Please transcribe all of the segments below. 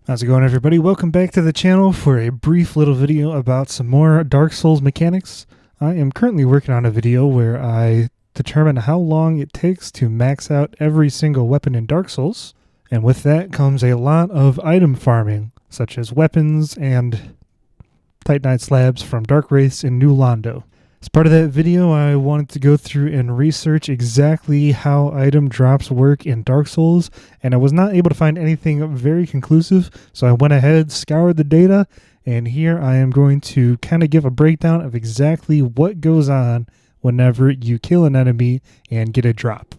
How's it going, everybody? Welcome back to the channel for a brief little video about some more Dark Souls mechanics. I am currently working on a video where I determine how long it takes to max out every single weapon in Dark Souls, and with that comes a lot of item farming, such as weapons and titanite slabs from Dark Wraiths in New Londo. As part of that video, I wanted to go through and research exactly how item drops work in Dark Souls, and I was not able to find anything very conclusive, so I went ahead, scoured the data, and here I am going to kind of give a breakdown of exactly what goes on whenever you kill an enemy and get a drop.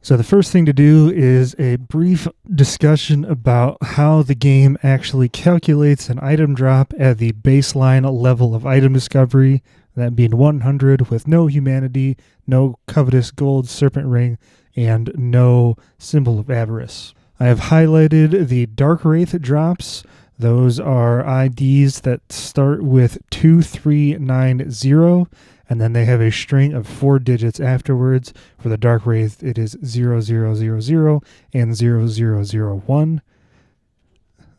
So the first thing to do is a brief discussion about how the game actually calculates an item drop at the baseline level of item discovery, that being 100 with no humanity, no covetous gold serpent ring, and no symbol of avarice. I have highlighted the Dark Wraith drops. Those are IDs that start with 2390, and then they have a string of 4 digits afterwards. For the Dark Wraith, it is 0000 and 0001.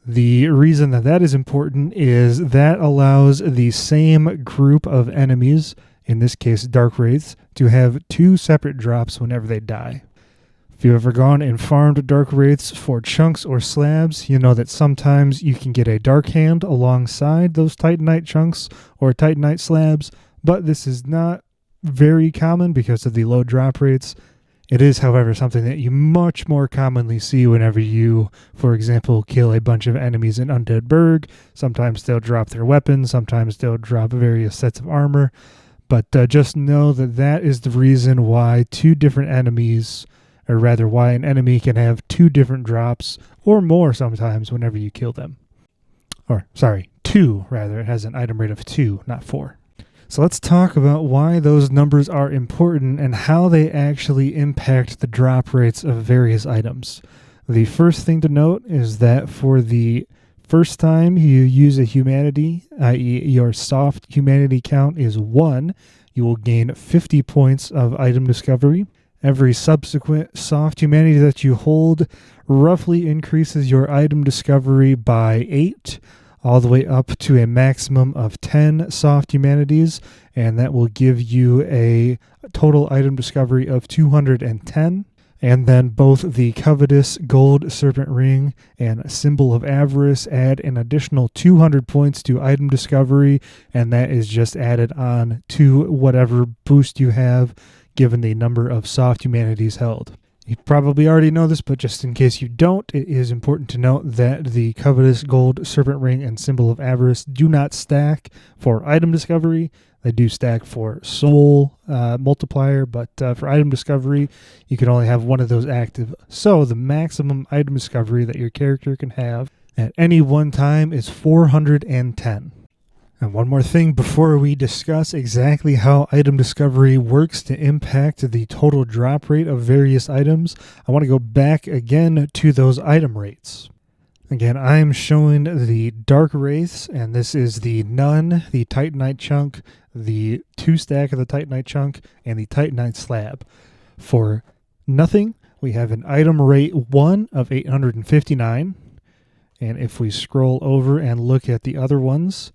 The reason that is important is that allows the same group of enemies, in this case Dark Wraiths, to have 2 separate drops whenever they die. If you've ever gone and farmed Dark Wraiths for chunks or slabs, you know that sometimes you can get a Dark Hand alongside those titanite chunks or titanite slabs, but this is not very common because of the low drop rates. It is, however, something that you much more commonly see whenever you, for example, kill a bunch of enemies in Undead Burg. Sometimes they'll drop their weapons, sometimes they'll drop various sets of armor, but just know that that is the reason why 2 different enemies, or rather why an enemy can have 2 different drops, or more sometimes whenever you kill them. Or, sorry, 2 rather, it has an item rate of 2, not 4. So let's talk about why those numbers are important and how they actually impact the drop rates of various items. The first thing to note is that for the first time you use a humanity, i.e. your soft humanity count is 1, you will gain 50 points of item discovery. Every subsequent soft humanity that you hold roughly increases your item discovery by 8, all the way up to a maximum of 10 soft humanities, and that will give you a total item discovery of 210. And then both the covetous gold serpent ring and symbol of avarice add an additional 200 points to item discovery, and that is just added on to whatever boost you have given the number of soft humanities held. You probably already know this, but just in case you don't, it is important to note that the covetous gold serpent ring and symbol of avarice do not stack for item discovery. They do stack for soul multiplier, but for item discovery, you can only have one of those active. So the maximum item discovery that your character can have at any one time is 410. And one more thing before we discuss exactly how item discovery works to impact the total drop rate of various items, I want to go back again to those item rates. Again, I am showing the Dark Wraiths, and this is the Nun, the Titanite chunk, the 2 stack of the Titanite chunk, and the Titanite slab. For nothing, we have an item rate 1 of 859, and if we scroll over and look at the other ones,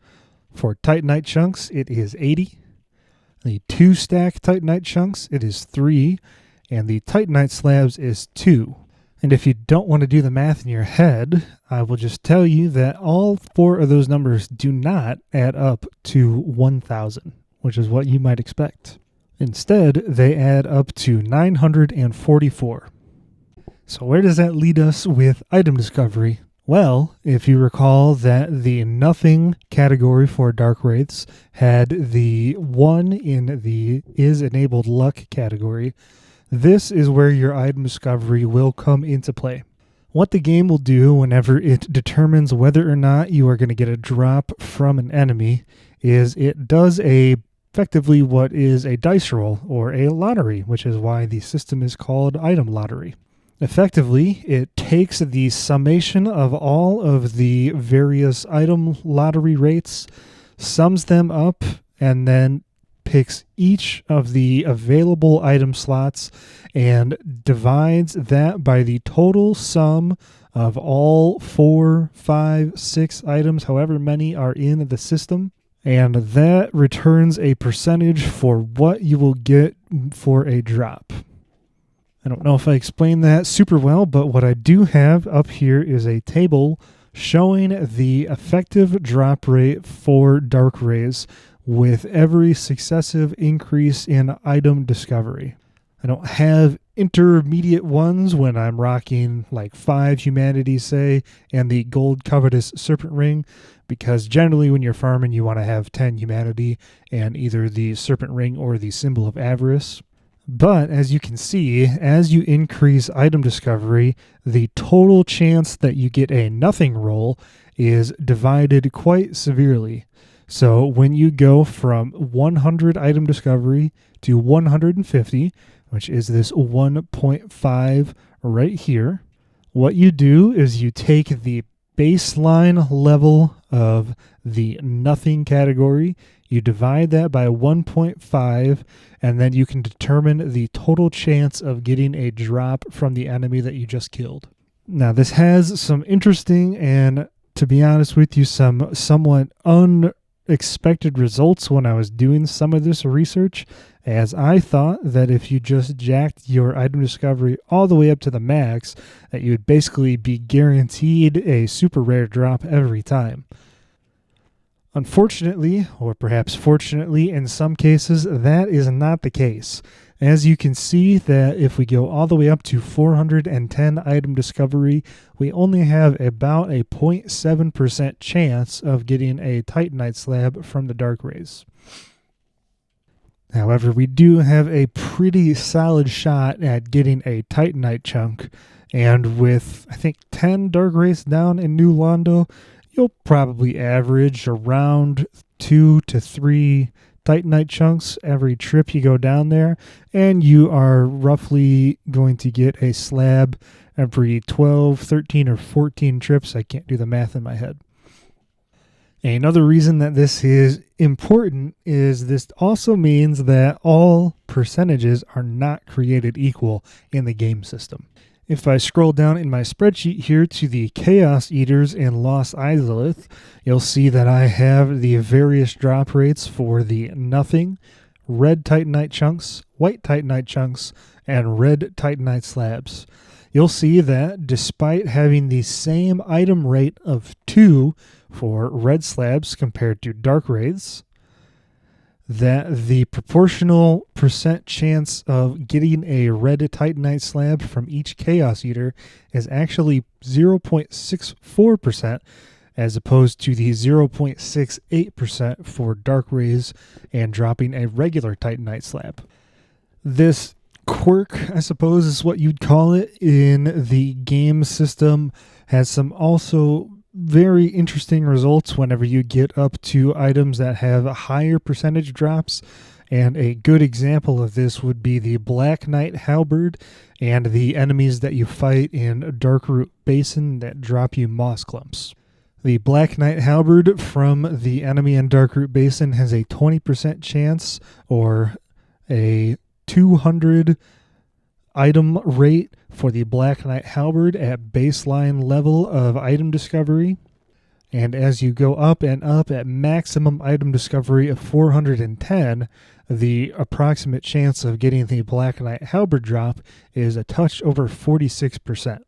for Titanite chunks, it is 80. The 2 stack Titanite chunks, it is 3. And the Titanite slabs is 2. And if you don't want to do the math in your head, I will just tell you that all 4 of those numbers do not add up to 1,000, which is what you might expect. Instead, they add up to 944. So where does that lead us with item discovery? Well, if you recall that the nothing category for Dark Wraiths had the 1 in the is enabled luck category, this is where your item discovery will come into play. What the game will do whenever it determines whether or not you are going to get a drop from an enemy is it does effectively what is a dice roll or a lottery, which is why the system is called item lottery. Effectively, it takes the summation of all of the various item lottery rates, sums them up, and then picks each of the available item slots and divides that by the total sum of all 4, 5, 6 items, however many are in the system. And that returns a percentage for what you will get for a drop. I don't know if I explained that super well, but what I do have up here is a table showing the effective drop rate for dark rays with every successive increase in item discovery. I don't have intermediate ones when I'm rocking like 5 humanities, say, and the gold covetous serpent ring, because generally when you're farming you want to have 10 humanity and either the serpent ring or the symbol of avarice. But as you can see, as you increase item discovery, the total chance that you get a nothing roll is divided quite severely. So when you go from 100 item discovery to 150, which is this 1.5 right here, what you do is you take the baseline level of the nothing category, you divide that by 1.5, and then you can determine the total chance of getting a drop from the enemy that you just killed. Now, this has some interesting and, to be honest with you, some somewhat unexpected results when I was doing some of this research, as I thought that if you just jacked your item discovery all the way up to the max, that you would basically be guaranteed a super rare drop every time. Unfortunately, or perhaps fortunately in some cases, that is not the case. As you can see that if we go all the way up to 410 item discovery, we only have about a 0.7% chance of getting a titanite slab from the dark rays. However, we do have a pretty solid shot at getting a titanite chunk, and with, I think, 10 dark rays down in New Londo, you'll probably average around 2 to 3 titanite chunks every trip you go down there, and you are roughly going to get a slab every 12, 13, or 14 trips. I can't do the math in my head. Another reason that this is important is this also means that all percentages are not created equal in the game system. If I scroll down in my spreadsheet here to the Chaos Eaters in Lost Izalith, you'll see that I have the various drop rates for the nothing, red titanite chunks, white titanite chunks, and red titanite slabs. You'll see that despite having the same item rate of 2 for red slabs compared to dark wraiths, that the proportional percent chance of getting a red titanite slab from each Chaos Eater is actually 0.64%, as opposed to the 0.68% for dark wraiths and dropping a regular titanite slab. This quirk, I suppose is what you'd call it, in the game system has some also very interesting results whenever you get up to items that have higher percentage drops, and a good example of this would be the Black Knight Halberd and the enemies that you fight in Darkroot Basin that drop you moss clumps. The Black Knight Halberd from the enemy in Darkroot Basin has a 20% chance, or a 200 item rate for the Black Knight Halberd at baseline level of item discovery. And as you go up and up at maximum item discovery of 410, the approximate chance of getting the Black Knight Halberd drop is a touch over 46%.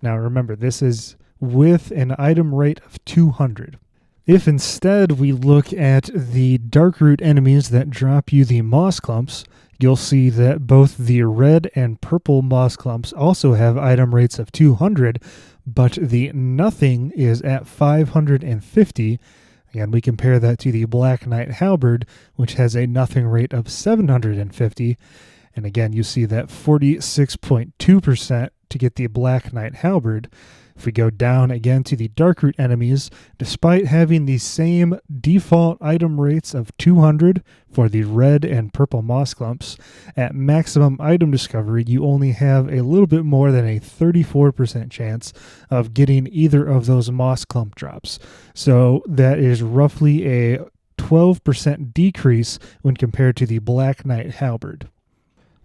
Now remember, this is with an item rate of 200. If instead we look at the Darkroot enemies that drop you the moss clumps, you'll see that both the red and purple moss clumps also have item rates of 200, but the nothing is at 550, and we compare that to the Black Knight Halberd, which has a nothing rate of 750, and again you see that 46.2% to get the Black Knight Halberd. If we go down again to the Darkroot enemies, despite having the same default item rates of 200 for the red and purple moss clumps, at maximum item discovery you only have a little bit more than a 34% chance of getting either of those moss clump drops. So that is roughly a 12% decrease when compared to the Black Knight Halberd.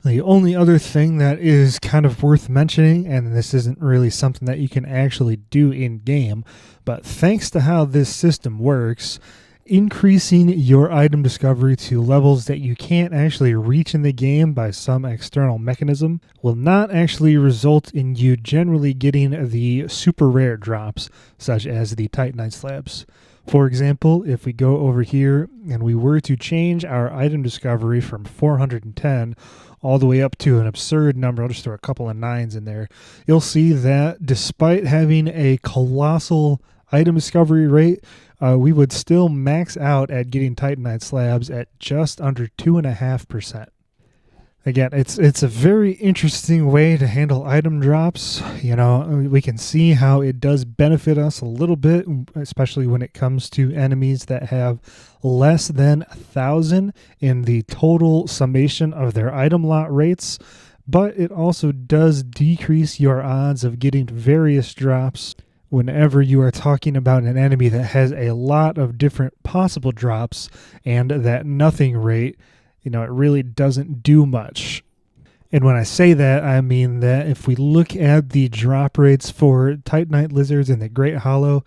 The only other thing that is kind of worth mentioning, and this isn't really something that you can actually do in game, but thanks to how this system works, increasing your item discovery to levels that you can't actually reach in the game by some external mechanism will not actually result in you generally getting the super rare drops, such as the titanite slabs. For example, if we go over here and we were to change our item discovery from 410 all the way up to an absurd number, I'll just throw a couple of 9s in there, you'll see that despite having a colossal item discovery rate, we would still max out at getting titanite slabs at just under 2.5%. Again, it's a very interesting way to handle item drops. You know, we can see how it does benefit us a little bit, especially when it comes to enemies that have less than 1,000 in the total summation of their item lot rates. But it also does decrease your odds of getting various drops whenever you are talking about an enemy that has a lot of different possible drops and that nothing rate. You know, it really doesn't do much. And when I say that, I mean that if we look at the drop rates for titanite lizards in the Great Hollow,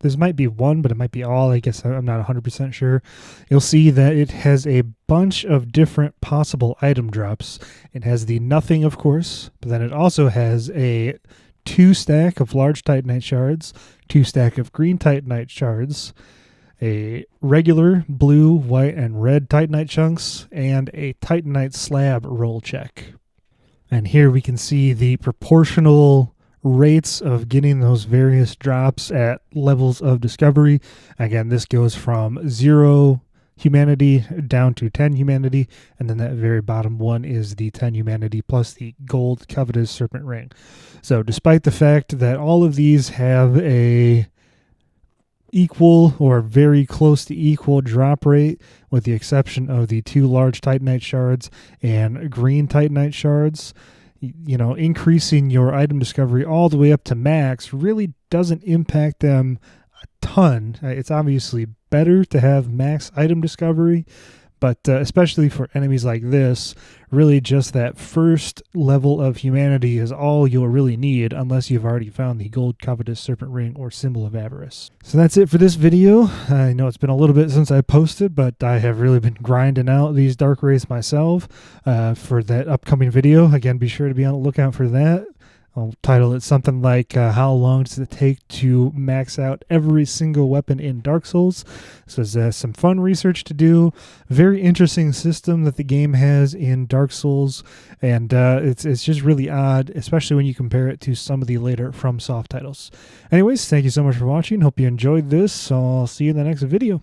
this might be one, but it might be all. I guess I'm not 100% sure. You'll see that it has a bunch of different possible item drops. It has the nothing, of course, but then it also has a 2 stack of large titanite shards, 2 stack of green titanite shards, a regular blue, white, and red titanite chunks, and a titanite slab roll check. And here we can see the proportional rates of getting those various drops at levels of discovery. Again, this goes from 0 humanity down to 10 humanity, and then that very bottom one is the 10 humanity plus the gold covetous serpent ring. So despite the fact that all of these have a equal or very close to equal drop rate, with the exception of the 2 large titanite shards and green titanite shards, you know, increasing your item discovery all the way up to max really doesn't impact them a ton. It's obviously better to have max item discovery, but especially for enemies like this, really just that first level of humanity is all you'll really need unless you've already found the gold covetous serpent ring or symbol of avarice. So that's it for this video. I know it's been a little bit since I posted, but I have really been grinding out these dark rays myself for that upcoming video. Again, be sure to be on the lookout for that. I'll title it something like how long does it take to max out every single weapon in Dark Souls. So there's some fun research to do. Very interesting system that the game has in Dark Souls, and it's just really odd, especially when you compare it to some of the later FromSoft titles. Anyways, thank you so much for watching. Hope you enjoyed this. So I'll see you in the next video.